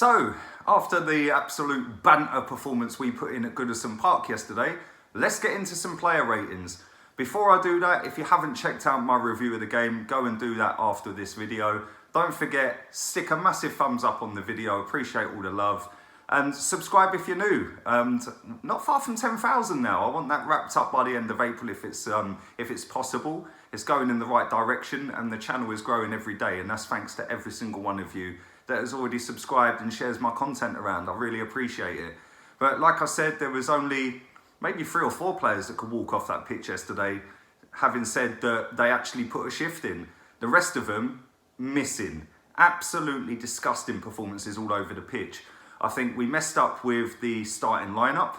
So, after the absolute banter performance we put in at Goodison Park yesterday, let's get into some player ratings. Before I do that, if you haven't checked out my review of the game, go and do that after this video. Don't forget, stick a massive thumbs up on the video, appreciate all the love. And subscribe if you're new. And not far from 10,000 now. I want that wrapped up by the end of April if it's possible. It's going in the right direction and the channel is growing every day, and that's thanks to every single one of you that has already subscribed and shares my content around. I really appreciate it. But like I said, there was only maybe 3 or 4 players that could walk off that pitch yesterday, having said that they actually put a shift in. The rest of them missing. Absolutely disgusting performances all over the pitch. I think we messed up with the starting lineup.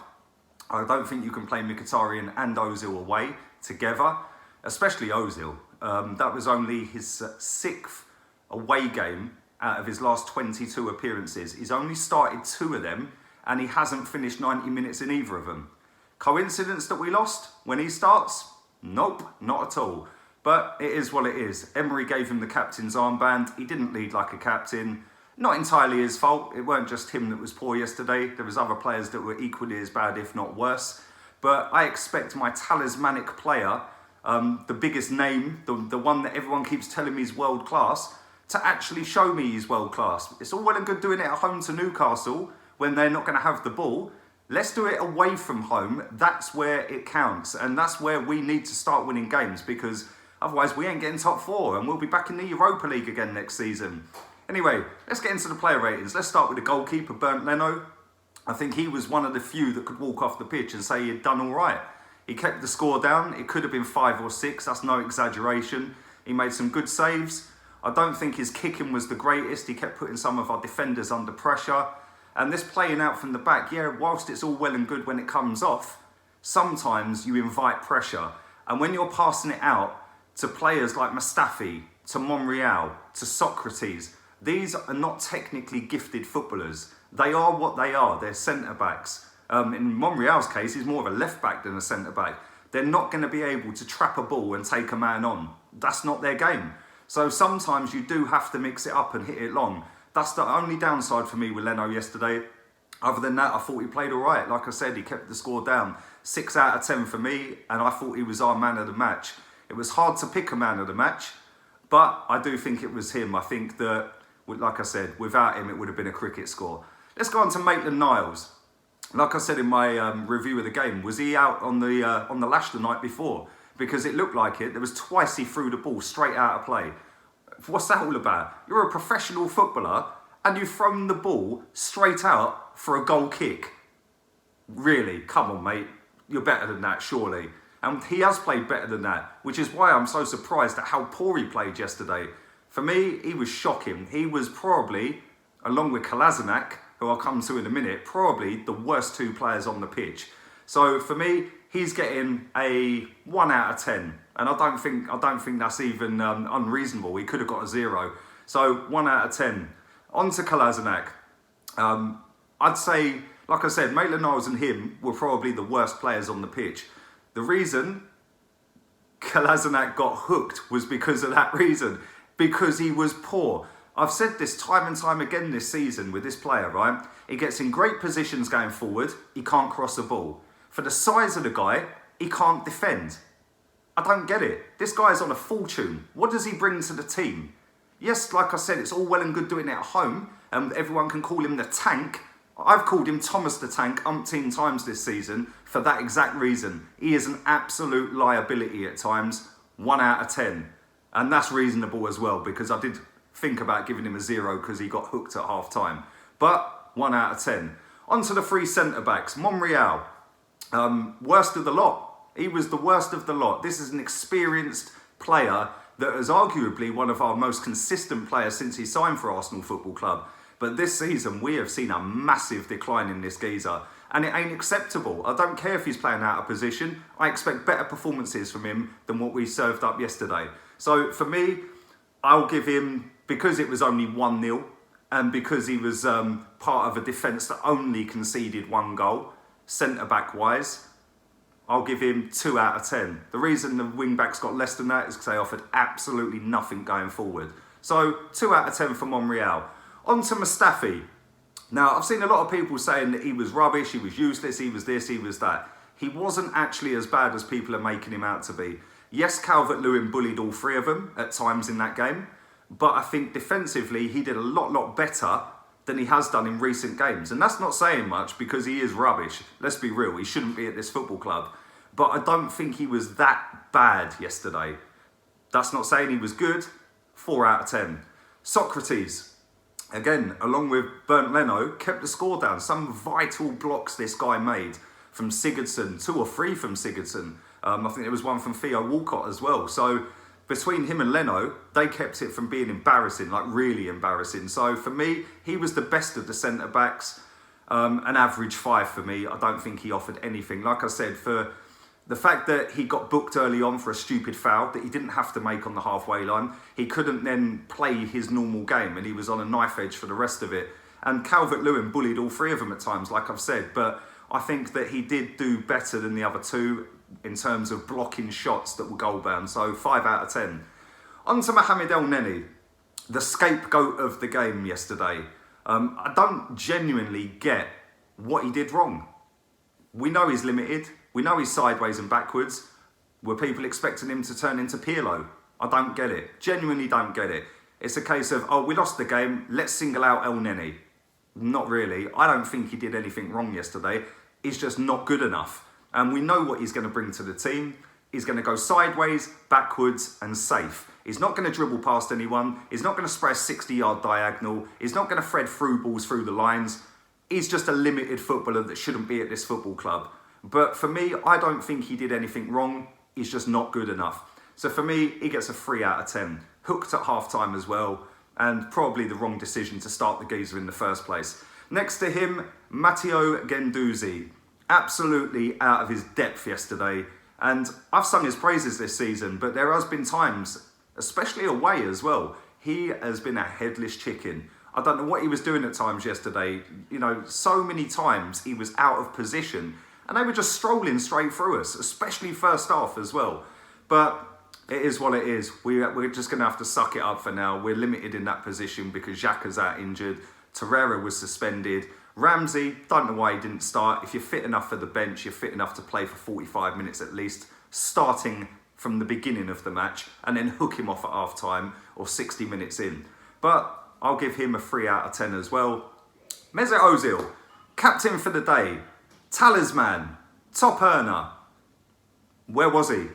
I don't think you can play Mkhitaryan and Ozil away together, especially Ozil. That was only his 6th away game out of his last 22 appearances. He's only started 2 of them and he hasn't finished 90 minutes in either of them. Coincidence that we lost when he starts? Nope, not at all. But it is what it is. Emery gave him the captain's armband. He didn't lead like a captain. Not entirely his fault. It weren't just him that was poor yesterday. There was other players that were equally as bad, if not worse. But I expect my talismanic player, the biggest name, the one that everyone keeps telling me is world class, to actually show me he's world class. It's all well and good doing it at home to Newcastle when they're not going to have the ball. Let's do it away from home. That's where it counts. And that's where we need to start winning games, because otherwise we ain't getting top 4 and we'll be back in the Europa League again next season. Anyway, let's get into the player ratings. Let's start with the goalkeeper, Bernd Leno. I think he was one of the few that could walk off the pitch and say he'd done all right. He kept the score down. It could have been 5 or 6. That's no exaggeration. He made some good saves. I don't think his kicking was the greatest. He kept putting some of our defenders under pressure. And this playing out from the back, yeah, whilst it's all well and good when it comes off, sometimes you invite pressure. And when you're passing it out to players like Mustafi, to Monreal, to Socrates, these are not technically gifted footballers. They are what they are. They're centre-backs. In Monreal's case, he's more of a left-back than a centre-back. They're not going to be able to trap a ball and take a man on. That's not their game. So sometimes you do have to mix it up and hit it long. That's the only downside for me with Leno yesterday. Other than that, I thought he played all right. Like I said, he kept the score down. 6 out of 10 for me, and I thought he was our man of the match. It was hard to pick a man of the match, but I do think it was him. I think that, like I said, without him, it would have been a cricket score. Let's go on to Maitland-Niles. Like I said in my review of the game, was he out on the lash the night before? Because it looked like it. There was twice he threw the ball straight out of play. What's that all about? You're a professional footballer and you've thrown the ball straight out for a goal kick. Really? Come on, mate. You're better than that, surely. And he has played better than that, which is why I'm so surprised at how poor he played yesterday. For me, he was shocking. He was probably, along with Kolasinac, who I'll come to in a minute, probably the worst 2 players on the pitch. So for me, he's getting a 1 out of 10. And I don't think that's even unreasonable. He could have got a 0. So 1 out of 10. On to Kolasinac. I'd say, like I said, Maitland-Niles and him were probably the worst players on the pitch. The reason Kolasinac got hooked was because of that reason. Because he was poor. I've said this time and time again this season with this player, right? He gets in great positions going forward. He can't cross a ball. For the size of the guy, he can't defend. I don't get it. This guy's on a fortune. What does he bring to the team? Yes, like I said, it's all well and good doing it at home, and everyone can call him the Tank. I've called him Thomas the Tank umpteen times this season for that exact reason. He is an absolute liability at times. 1 out of 10. And that's reasonable as well, because I did think about giving him a 0 because he got hooked at half time. But 1 out of 10. On to the 3 centre-backs. Monreal. Worst of the lot. He was the worst of the lot. This is an experienced player that is arguably one of our most consistent players since he signed for Arsenal Football Club. But this season, we have seen a massive decline in this geezer. And it ain't acceptable. I don't care if he's playing out of position. I expect better performances from him than what we served up yesterday. So for me, I'll give him, because it was only 1-0, and because he was part of a defence that only conceded 1 goal, centre-back wise, I'll give him 2 out of 10. The reason the wing-backs got less than that is because they offered absolutely nothing going forward. So 2 out of 10 for Monreal. On to Mustafi. Now, I've seen a lot of people saying that he was rubbish, he was useless, he was this, he was that. He wasn't actually as bad as people are making him out to be. Yes, Calvert-Lewin bullied all three of them at times in that game, but I think defensively he did a lot better than he has done in recent games. And that's not saying much because he is rubbish. Let's be real, he shouldn't be at this football club. But I don't think he was that bad yesterday. That's not saying he was good. 4 out of 10. Socrates, again, along with Bernd Leno, kept the score down. Some vital blocks this guy made from Sigurdsson, 2 or 3 from Sigurdsson. I think there was one from Theo Walcott as well. So between him and Leno, they kept it from being embarrassing, like really embarrassing. So for me, he was the best of the centre-backs. An average 5 for me. I don't think he offered anything. Like I said, for the fact that he got booked early on for a stupid foul that he didn't have to make on the halfway line, he couldn't then play his normal game and he was on a knife edge for the rest of it. And Calvert-Lewin bullied all 3 of them at times, like I've said, but I think that he did do better than the other 2 in terms of blocking shots that were goal bound. So 5 out of 10. On to Mohamed El Neni, the scapegoat of the game yesterday. I don't genuinely get what he did wrong. We know he's limited. We know he's sideways and backwards. Were people expecting him to turn into Pirlo? I don't get it. Genuinely don't get it. It's a case of, oh, we lost the game, let's single out El Neni. Not really. I don't think he did anything wrong yesterday. He's just not good enough. And we know what he's going to bring to the team. He's going to go sideways, backwards and safe. He's not going to dribble past anyone. He's not going to spray a 60-yard diagonal. He's not going to thread through balls through the lines. He's just a limited footballer that shouldn't be at this football club. But for me, I don't think he did anything wrong. He's just not good enough. So for me, he gets a 3 out of 10. Hooked at half-time as well. And probably the wrong decision to start the geezer in the first place. Next to him, Matteo Guendouzi. Absolutely out of his depth yesterday. And I've sung his praises this season, but there has been times, especially away as well, he has been a headless chicken. I don't know what he was doing at times yesterday. You know, so many times he was out of position and they were just strolling straight through us, especially first half as well. But it is what it is. We're just going to have to suck it up for now. We're limited in that position because Xhaka's out injured. Torreira was suspended. Ramsey, don't know why he didn't start. If you're fit enough for the bench, you're fit enough to play for 45 minutes at least, starting from the beginning of the match and then hook him off at half time or 60 minutes in. But I'll give him a 3 out of 10 as well. Mesut Ozil, captain for the day, talisman, top earner. Where was he?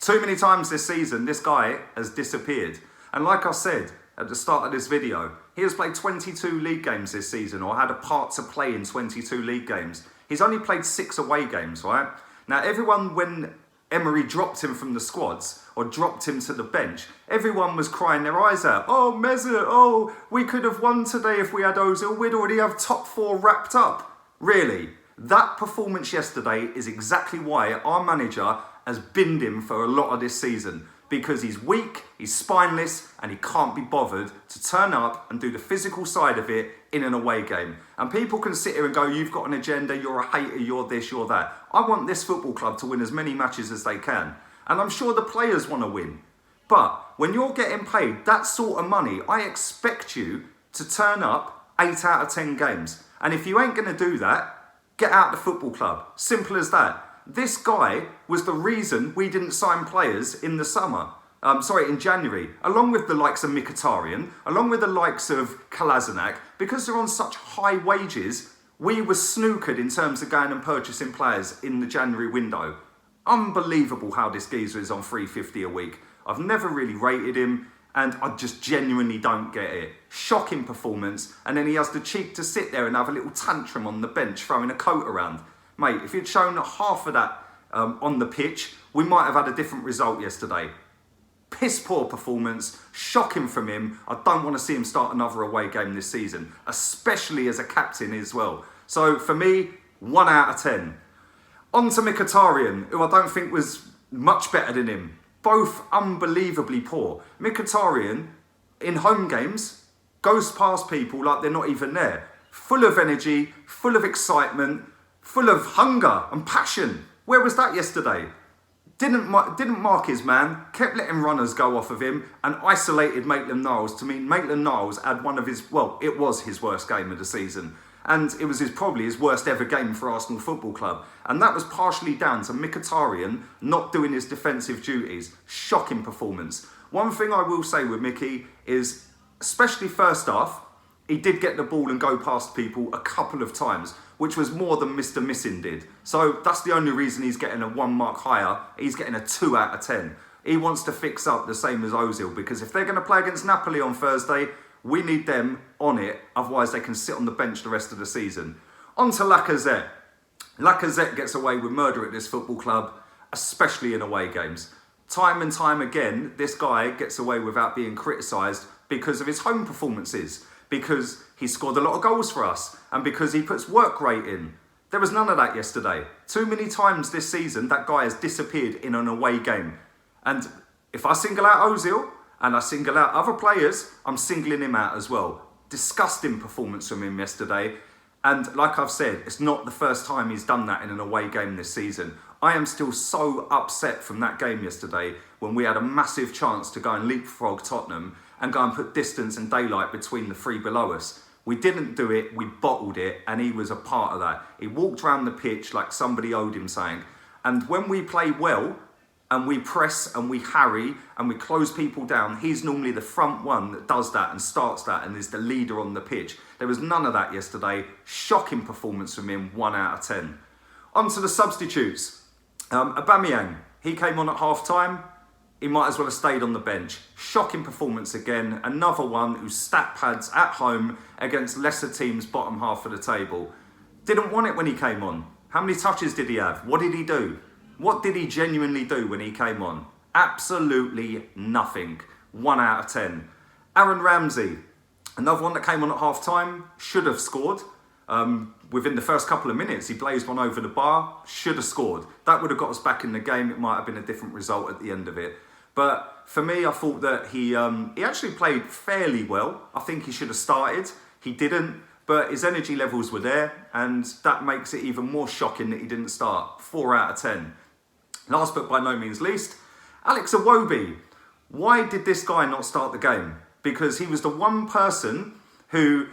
Too many times this season, this guy has disappeared. And like I said at the start of this video, he has played 22 league games this season or had a part to play in 22 league games. He's only played 6 away games, right? Now, everyone, when Emery dropped him from the squads or dropped him to the bench, everyone was crying their eyes out. Oh, Mesut, oh, we could have won today if we had Ozil. We'd already have top 4 wrapped up. Really? That performance yesterday is exactly why our manager has binned him for a lot of this season. Because he's weak, he's spineless, and he can't be bothered to turn up and do the physical side of it in an away game. And people can sit here and go, you've got an agenda, you're a hater, you're this, you're that. I want this football club to win as many matches as they can. And I'm sure the players want to win. But when you're getting paid that sort of money, I expect you to turn up 8 out of 10 games. And if you ain't going to do that, get out the football club. Simple as that. This guy was the reason we didn't sign players in the summer. In January. Along with the likes of Mkhitaryan, along with the likes of Kolasinac, because they're on such high wages, we were snookered in terms of going and purchasing players in the January window. Unbelievable how this geezer is on $350 a week. I've never really rated him, and I just genuinely don't get it. Shocking performance, and then he has the cheek to sit there and have a little tantrum on the bench, throwing a coat around. Mate, if you'd shown half of that on the pitch, we might have had a different result yesterday. Piss poor performance, shocking from him. I don't want to see him start another away game this season, especially as a captain as well. So for me, 1 out of 10. On to Mkhitaryan, who I don't think was much better than him. Both unbelievably poor. Mkhitaryan, in home games, goes past people like they're not even there. Full of energy, full of excitement, full of hunger and passion. Where was that yesterday? didn't mark his man, kept letting runners go off of him, and isolated Maitland-Niles to mean Maitland-Niles had one of his, well, it was his worst game of the season. And it was probably his worst ever game for Arsenal Football Club. And that was partially down to Mkhitaryan not doing his defensive duties. Shocking performance. One thing I will say with Mickey is, especially first half, he did get the ball and go past people a couple of times, which was more than Mr. Missing did. So that's the only reason he's getting a 1 mark higher. He's getting a 2 out of 10. He wants to fix up the same as Ozil, because if they're going to play against Napoli on Thursday, we need them on it. Otherwise, they can sit on the bench the rest of the season. On to Lacazette. Lacazette gets away with murder at this football club, especially in away games. Time and time again, this guy gets away without being criticised because of his home performances, because he scored a lot of goals for us, and because he puts work rate in. There was none of that yesterday. Too many times this season, that guy has disappeared in an away game. And if I single out Ozil, and I single out other players, I'm singling him out as well. Disgusting performance from him yesterday. And like I've said, it's not the first time he's done that in an away game this season. I am still so upset from that game yesterday when we had a massive chance to go and leapfrog Tottenham and go and put distance and daylight between the three below us. We didn't do it, we bottled it, and he was a part of that. He walked around the pitch like somebody owed him something. And when we play well, and we press and we harry and we close people down, he's normally the front one that does that and starts that and is the leader on the pitch. There was none of that yesterday. Shocking performance from him, 1 out of 10. On to the substitutes. Aubameyang, he came on at half-time. He might as well have stayed on the bench. Shocking performance again. Another one who stat pads at home against lesser teams' bottom half of the table. Didn't want it when he came on. How many touches did he have? What did he do? What did he genuinely do when he came on? Absolutely nothing. 1 out of 10. Aaron Ramsey, another one that came on at half-time, should have scored. Within the first couple of minutes, he blazed one over the bar, should have scored. That would have got us back in the game. It might have been a different result at the end of it. But for me, I thought that he actually played fairly well. I think he should have started. He didn't. But his energy levels were there, and that makes it even more shocking that he didn't start. 4 out of 10. Last but by no means least, Alex Iwobi. Why did this guy not start the game? Because he was the one person who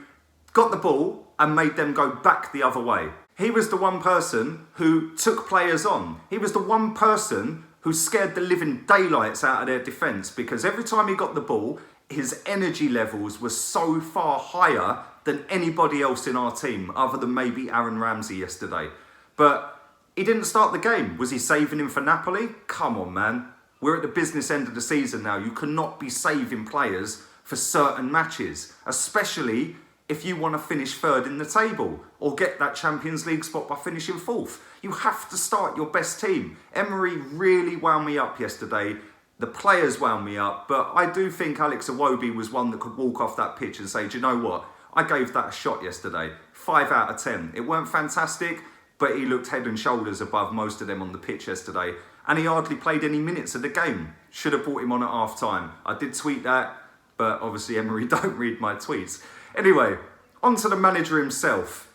got the ball and made them go back the other way. He was the one person who took players on. He was the one person who scared the living daylights out of their defence, because every time he got the ball, his energy levels were so far higher than anybody else in our team, other than maybe Aaron Ramsey yesterday. But he didn't start the game. Was he saving him for Napoli? Come on, man. We're at the business end of the season now. You cannot be saving players for certain matches, especially if you want to finish third in the table or get that Champions League spot by finishing fourth. You have to start your best team. Emery really wound me up yesterday. The players wound me up, but I do think Alex Iwobi was one that could walk off that pitch and say, do you know what? I gave that a shot yesterday. 5 out of 10. It weren't fantastic, but he looked head and shoulders above most of them on the pitch yesterday. And he hardly played any minutes of the game. Should have brought him on at half-time. I did tweet that, but obviously Emery don't read my tweets. Anyway, on to the manager himself.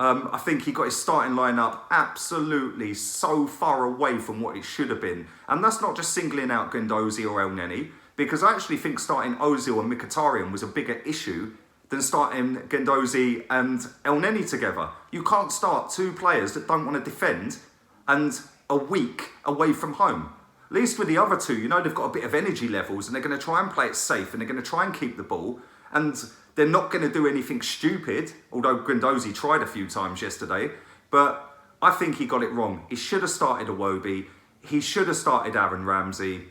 I think he got his starting lineup absolutely so far away from what it should have been. And that's not just singling out Guendouzi or El Neni, because I actually think starting Ozil and Mkhitaryan was a bigger issue than starting Guendouzi and El Neni together. You can't start two players that don't want to defend and a week away from home. At least with the other two, you know they've got a bit of energy levels and they're going to try and play it safe and they're going to try and keep the ball. And they're not going to do anything stupid, although Guendouzi tried a few times yesterday. But I think he got it wrong. He should have started Iwobi. He should have started Aaron Ramsey.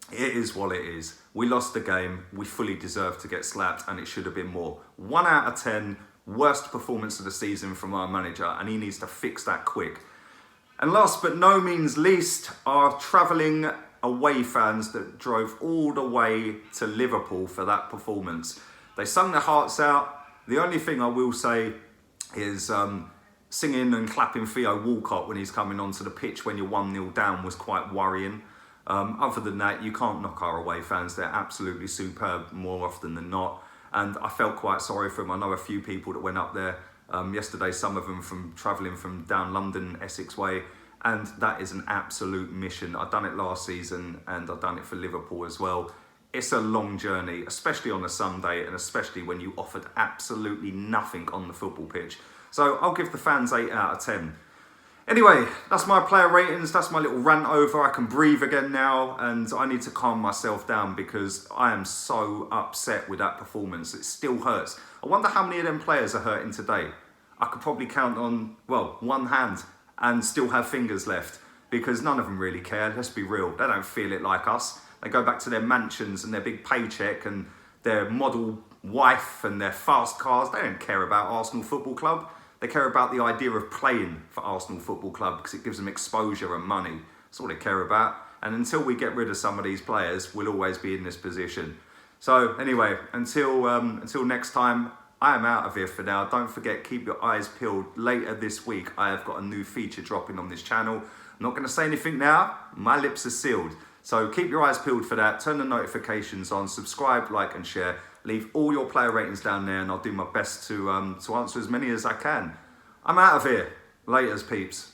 It is what it is. We lost the game. We fully deserved to get slapped, and it should have been more. 1 out of 10, worst performance of the season from our manager, and he needs to fix that quick. And last but no means least, our travelling away fans that drove all the way to Liverpool for that performance. They sung their hearts out. The only thing I will say is singing and clapping Theo Walcott when he's coming onto the pitch when you're 1-0 down was quite worrying. Other than that, you can't knock our away fans. They're absolutely superb more often than not. And I felt quite sorry for them. I know a few people that went up there yesterday, some of them from travelling from down London, Essex way. And that is an absolute mission. I've done it last season and I've done it for Liverpool as well. It's a long journey, especially on a Sunday and especially when you offered absolutely nothing on the football pitch. So I'll give the fans 8 out of 10. Anyway, that's my player ratings. That's my little rant over. I can breathe again now and I need to calm myself down because I am so upset with that performance. It still hurts. I wonder how many of them players are hurting today. I could probably count on, well, one hand and still have fingers left because none of them really care. Let's be real. They don't feel it like us. They go back to their mansions and their big paycheck and their model wife and their fast cars. They don't care about Arsenal Football Club. They care about the idea of playing for Arsenal Football Club because it gives them exposure and money. That's all they care about. And until we get rid of some of these players, we'll always be in this position. So anyway, until next time, I am out of here for now. Don't forget, keep your eyes peeled. Later this week, I have got a new feature dropping on this channel. I'm not going to say anything now. My lips are sealed. So keep your eyes peeled for that. Turn the notifications on. Subscribe, like and share. Leave all your player ratings down there and I'll do my best to answer as many as I can. I'm out of here. Laters, peeps.